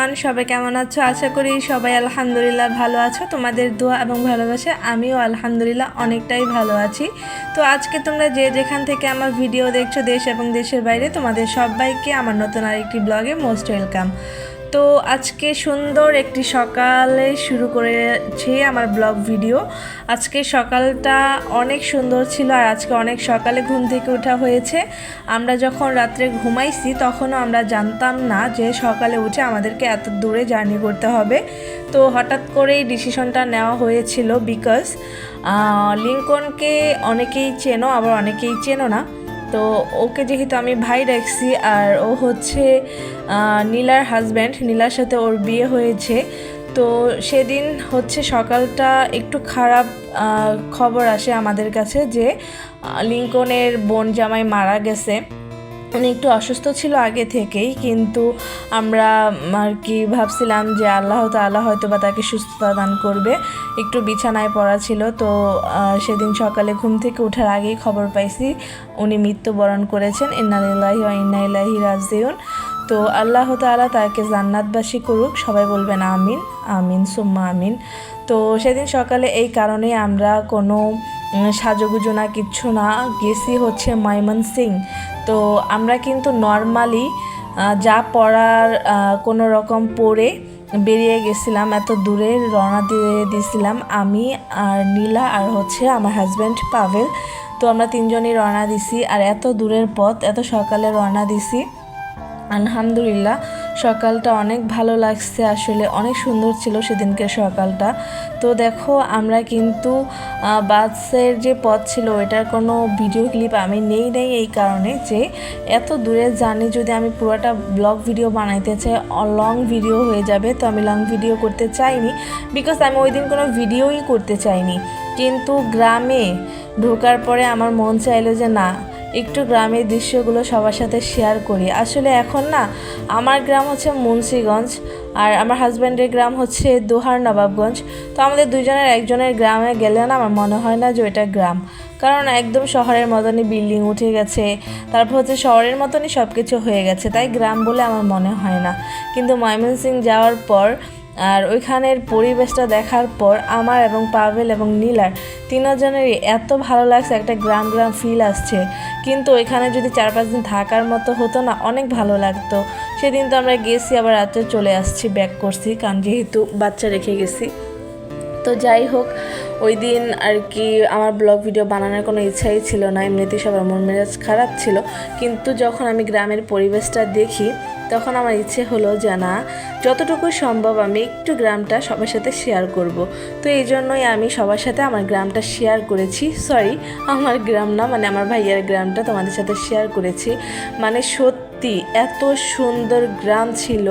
Everyone, সবাই কেমন আছো? আশা করি সবাই আলহামদুলিল্লাহ ভালো আছো। তোমাদের দোয়া এবং ভালোবাসা আমিও আলহামদুলিল্লাহ অনেকটাই ভালো আছি। তো আজকে তোমরা যে যেখান থেকে আমার ভিডিও দেখছো, দেশ এবং দেশের বাইরে, তোমাদের সবাইকে আমার নতুন আরেকটি ব্লগে মোস্ট ওয়েলকাম। তো আজকে সুন্দর একটি সকালে শুরু করেছি আমার ব্লগ ভিডিও। আজকে সকালটা অনেক সুন্দর ছিল আর আজকে অনেক সকালে ঘুম থেকে ওঠা হয়েছে। আমরা যখন রাত্রে ঘুমাইছি তখনও আমরা জানতাম না যে সকালে উঠে আমাদেরকে এত দূরে জার্নি করতে হবে। তো হঠাৎ করেই ডিসিশনটা নেওয়া হয়েছিল, বিকজ লিংকনকে অনেকেই চেনো আবার অনেকেই চেনো না। তো ওকে যেহেতু আমি ভাই রাখছি আর ও হচ্ছে নীলার হাজব্যান্ড, নীলার সাথে ওর বিয়ে হয়েছে। তো সেদিন হচ্ছে সকালটা একটু খারাপ খবর আসে আমাদের কাছে যে লিংকনের বোন জামাই মারা গেছে। উনি একটু অসুস্থ ছিল আগে থেকেই, কিন্তু আমরা আর কি ভাবছিলাম যে আল্লাহ তাআলা হয়তো বা তাকে সুস্থতা দান করবে। একটু বিছানায় পড়া ছিল, তো সেদিন সকালে ঘুম থেকে ওঠার আগেই খবর পাইছি উনি মৃত্যুবরণ করেছেন। ইন্না লিল্লাহি ওয়া ইন্না ইলাইহি রাজিউন। তো আল্লাহ তাআলা তাকে জান্নাতবাসী করুক, সবাই বলবেন আমিন আমিন সুম্মা আমিন। তো সেদিন সকালে এই কারণে আমরা কোনো সাজুগুজু না, কিচ্ছু না, গেছি হচ্ছে ময়মনসিং। তো আমরা কিন্তু নর্মালি যা পড়ার কোনো রকম পরে বেরিয়ে গেছিলাম, এত দূরে রওনা দিয়ে দিয়েছিলাম আমি আর নীলা আর হচ্ছে আমার হাজব্যান্ড পাভেল। তো আমরা তিনজনই রওনা দিছি আর এত দূরের পথ এত সকালে রওনা দিছি। আলহামদুলিল্লাহ সকালটা অনেক ভালো লাগছে, আসলে অনেক সুন্দর ছিল সেদিনকে সকালটা। তো দেখো আমরা কিন্তু বাসের যে পথ ছিল ওইটার কোনো ভিডিও ক্লিপ আমি নেই এই কারণে যে এত দূরের জার্নি যদি আমি পুরোটা ব্লগ ভিডিও বানাইতে চাই লং ভিডিও হয়ে যাবে। তো আমি লং ভিডিও করতে চাইনি, বিকজ আমি ওই দিন কোনো ভিডিওই করতে চাইনি। কিন্তু গ্রামে ঢোকার পরে আমার মন চাইলো যে না, একটু গ্রামের দৃশ্যগুলো সবার সাথে শেয়ার করি। আসলে এখন না, আমার গ্রাম হচ্ছে মুন্সিগঞ্জ আর আমার হাজব্যান্ডের গ্রাম হচ্ছে দোহার নবাবগঞ্জ। তো আমাদের দুজনের একজনের গ্রামে গেলে না আমার মনে হয় না যে ওইটা গ্রাম, কারণ একদম শহরের মতনই বিল্ডিং উঠে গেছে, তারপর হচ্ছে শহরের মতনই সব কিছু হয়ে গেছে, তাই গ্রাম বলে আমার মনে হয় না। কিন্তু ময়মনসিং যাওয়ার পর আর ওইখানের পরিবেশটা দেখার পর আমার এবং পাভেল এবং নীলার তিনজনেরই এত ভালো লাগছে, একটা গ্রাম গ্রাম ফিল আসছে। কিন্তু ওইখানে যদি 4-5 দিন থাকার মতো হতো না, অনেক ভালো লাগতো। সেদিন তো আমরা গেছি আবার রাতে চলে আসছি, ব্যাক করছি, কারণ যেহেতু বাচ্চা রেখে গেছি। তো যাই হোক, ওই দিন আর কি আমার ব্লগ ভিডিও বানানোর কোনো ইচ্ছাই ছিল না, এমনিতেই সবার মন মেজাজ খারাপ ছিল। কিন্তু যখন আমি গ্রামের পরিবেশটা দেখি তখন আমার ইচ্ছে হলো যে না, যতটুকু সম্ভব আমি একটু গ্রামটা সবার সাথে শেয়ার করব। তো এই জন্যই আমি সবার সাথে আমার গ্রামটা শেয়ার করেছি, সরি আমার গ্রাম না, মানে আমার ভাইয়ের গ্রামটা তোমাদের সাথে শেয়ার করেছি। মানে সত্যি এত সুন্দর গ্রাম ছিল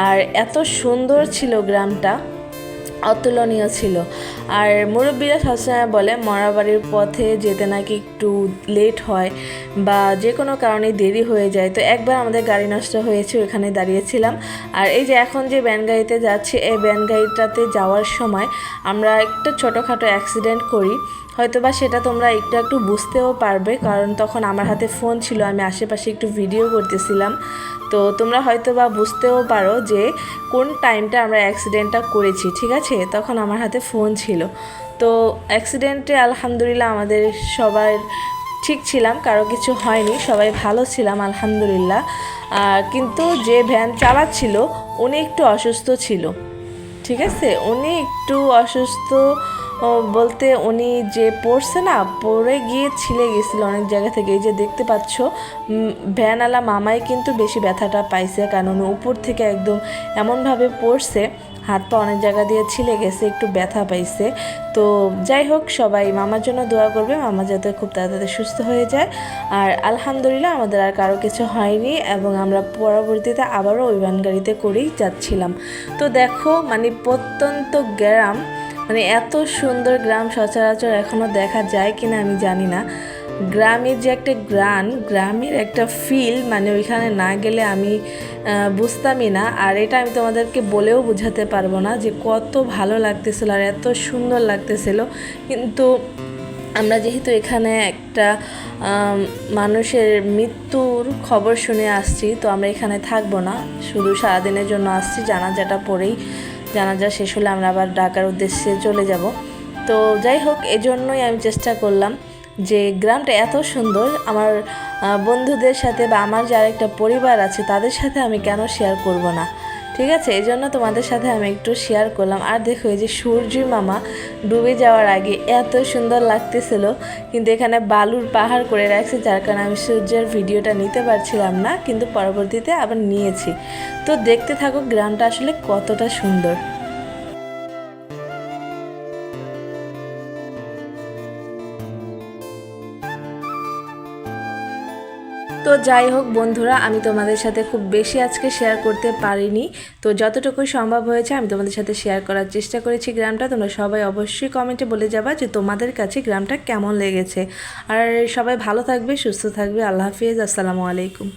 আর এত সুন্দর ছিল গ্রামটা, অতুলনীয় ছিল। আর মুরব্বীরা সবসময় বলে মরাবাড়ির পথে যেতে নাকি একটু লেট হয় বা যে কোনো কারণে দেরি হয়ে যায়। তো একবার আমাদের গাড়ি নষ্ট হয়েছে, ওইখানে দাঁড়িয়েছিলাম। আর এই যে এখন যে ভ্যান গাড়িতে যাচ্ছি, এই ভ্যান গাড়িটাতে যাওয়ার সময় আমরা একটা ছোটোখাটো অ্যাক্সিডেন্ট করি, হয়তোবা সেটা তোমরা একটু বুঝতেও পারবে, কারণ তখন আমার হাতে ফোন ছিল, আমি আশেপাশে একটু ভিডিও করতেছিলাম। তো তোমরা হয়তোবা বুঝতেও পারো যে কোন টাইমটা আমরা অ্যাক্সিডেন্টটা করেছি, ঠিক আছে? তখন আমার হাতে ফোন ছিল। তো অ্যাক্সিডেন্টে আলহামদুলিল্লাহ আমাদের সবার ঠিক ছিলাম, কারো কিছু হয়নি, সবাই ভালো ছিলাম আলহামদুলিল্লাহ। কিন্তু যে ভ্যান চালাচ্ছিল উনি একটু অসুস্থ ছিল, ঠিক আছে? উনি একটু অসুস্থ বলতে উনি যে পড়ছে না, পড়ে গিয়ে ছিলে গেছিলো অনেক জায়গা থেকে। এই যে দেখতে পাচ্ছ ভ্যানওয়ালা মামাই কিন্তু বেশি ব্যথাটা পাইছে, কারণ উনি উপর থেকে একদম এমনভাবে পড়ছে, হাত পা অনেক জায়গা দিয়ে ছিলে গেছে, একটু ব্যথা পাইছে। তো যাই হোক, সবাই মামার জন্য দোয়া করবে, মামা যাতে খুব তাড়াতাড়ি সুস্থ হয়ে যায়। আর আলহামদুলিল্লাহ আমাদের আর কারো কিছু হয়নি এবং আমরা পরবর্তীতে আবারও ওই ভ্যান গাড়িতে করেই যাচ্ছিলাম। তো দেখো, মানে প্রত্যন্ত গ্রাম, মানে এত সুন্দর গ্রাম সচরাচর এখনও দেখা যায় কিনা আমি জানি না। গ্রামের যে একটা গ্রামের একটা ফিল, মানে ওইখানে না গেলে আমি বুঝতামই না। আর এটা আমি তোমাদেরকে বলেও বোঝাতে পারবো না যে কত ভালো লাগতেছিল আর এত সুন্দর লাগতেছিল। কিন্তু আমরা যেহেতু এখানে একটা মানুষের মৃত্যুর খবর শুনে আসছি, তো আমরা এখানে থাকবো না, শুধু সারাদিনের জন্য আসছি। জানাজাটা পরেই, জানাজা শেষ হলে আমরা আবার ঢাকার উদ্দেশ্যে চলে যাব। তো যাই হোক, এজন্যই আমি চেষ্টা করলাম যে গ্রামটা এত সুন্দর, আমার বন্ধুদের সাথে বা আমার যার একটা পরিবার আছে তাদের সাথে আমি কেন শেয়ার করব না, ঠিক আছে? এই জন্য তোমাদের সাথে আমি একটু শেয়ার করলাম। আর দেখো, এই যে সূর্য মামা ডুবে যাওয়ার আগে এত সুন্দর লাগতেছিল, কিন্তু এখানে বালুর পাহাড় করে রাখছে, যার কারণে আমি সূর্যের ভিডিওটা নিতে পারছিলাম না, কিন্তু পরবর্তীতে আবার নিয়েছি। তো দেখতে থাকো গ্রামটা আসলে কতটা সুন্দর। তো যাই হোক বন্ধুরা, আমি তোমাদের সাথে খুব বেশি আজকে শেয়ার করতে পারিনি, তো যতটুকু সম্ভব হয়েছে আমি তোমাদের সাথে শেয়ার করার চেষ্টা করেছি গ্রামটা। তোমরা সবাই অবশ্যই কমেন্টে বলে যাবা যে তোমাদের কাছে গ্রামটা কেমন লেগেছে। আর সবাই ভালো থাকবে, সুস্থ থাকবে। আল্লাহ হাফিজ, আসসালামু আলাইকুম।